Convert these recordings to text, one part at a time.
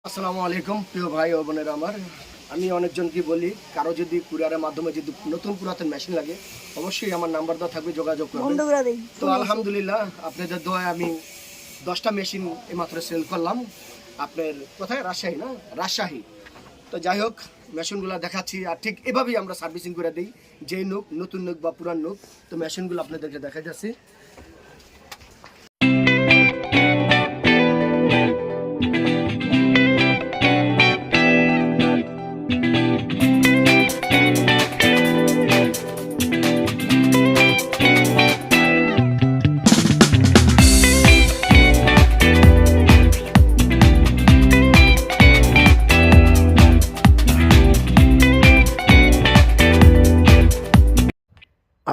আসসালামু আলাইকুম প্রিয় ভাই ও বোনেরা আমার। আমি অনেকজনকে বলি, কারো যদি কুরিয়ারের মাধ্যমে যদি নতুন পুরাতন মেশিন লাগে অবশ্যই আমার নাম্বার দেওয়া থাকবে, যোগাযোগ করবেন। তো আলহামদুলিল্লাহ আপনাদের দোয়ায় আমি 10টা মেশিন এইমাত্র সেল করলাম। আপনার কোথায়? রাজশাহী না? রাজশাহী। তো যাই হোক, মেশিনগুলো দেখাচ্ছি আর ঠিক এভাবেই আমরা সার্ভিসিং করে দিই, যেই নোক, নতুন নোক বা পুরান নোক। তো মেশিনগুলো আপনাদেরকে দেখা যাচ্ছে।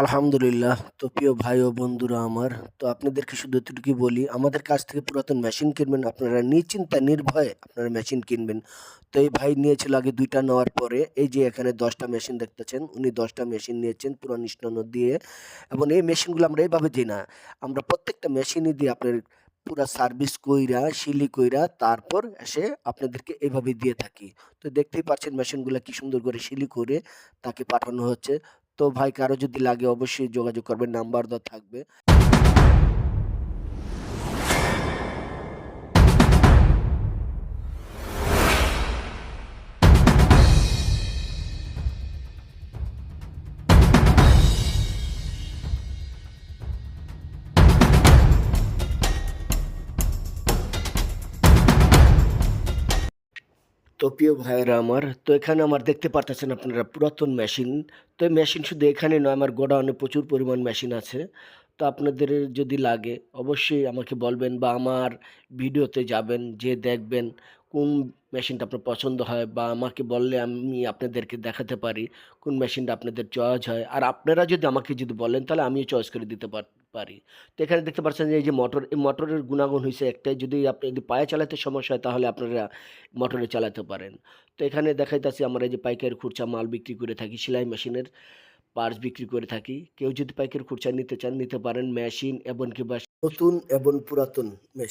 আলহামদুলিল্লাহ। তো প্রিয় ভাই ও বন্ধুরা আমার, তো আপনাদেরকে শুধু এতটুকুই বলি, আমাদের কাছ থেকে পুরাতন মেশিন কিনবেন, আপনারা নিশ্চিন্তা নির্ভয়ে আপনারা মেশিন কিনবেন। তো এই ভাই নিয়েছিল আগে 2টা, নেওয়ার পরে এই যে এখানে 10টা মেশিন দেখতেছেন, উনি 10টা মেশিন নিয়েছেন পুরান স্টানো দিয়ে। এবং এই মেশিনগুলো আমরা এইভাবে দিই না, আমরা প্রত্যেকটা মেশিনই দিয়ে আপনার পুরা সার্ভিস কইরা সিলি কইরা তারপর এসে আপনাদেরকে এইভাবে দিয়ে থাকি। তো দেখতেই পাচ্ছেন মেশিনগুলো কি সুন্দর করে সিলি করে তাকে পাঠানো হচ্ছে। তো ভাই কারো যদি লাগে অবশ্যই যোগাযোগ করবেন, নাম্বার দেওয়া থাকবে। তো প্রিয় ভাইয়েরা আমার, তো এখানে আমার দেখতে পারতেছেন আপনারা পুরাতন মেশিন। তো এই মেশিন শুধু এখানে নয়, আমার গোডাউনে প্রচুর পরিমাণ মেশিন আছে। তো আপনাদের যদি লাগে অবশ্যই আমাকে বলবেন বা আমার ভিডিওতে যাবেন, যেয়ে দেখবেন কোন মেশিনটা আপনার পছন্দ হয়, বা আমাকে বললে আমি আপনাদেরকে দেখাতে পারি কোন মেশিনটা আপনাদের চয়েস হয়। আর আপনারা যদি আমাকে যদি বলেন তাহলে আমিও চয়েস করে দিতে পারি। তো এখানে দেখতে পাচ্ছেন যে এই যে মোটর, এই মোটরের গুণাগুণ হইছে একটাই, যদি আপনি যদি পায়ে চালাতে সমস্যা হয় তাহলে আপনারা মোটরে চালাতে পারেন। তো এখানে দেখাইতাছি আমরা এই যে পাইকারি খুচরা মাল বিক্রি করে থাকি, সেলাই মেশিনের পার্টস বিক্রি করে থাকি। কেউ যদি পাইকারি খুচরা নিতে চান নিতে পারেন, মেশিন এবং কিংবা নতুন এবং পুরাতন মেশিন।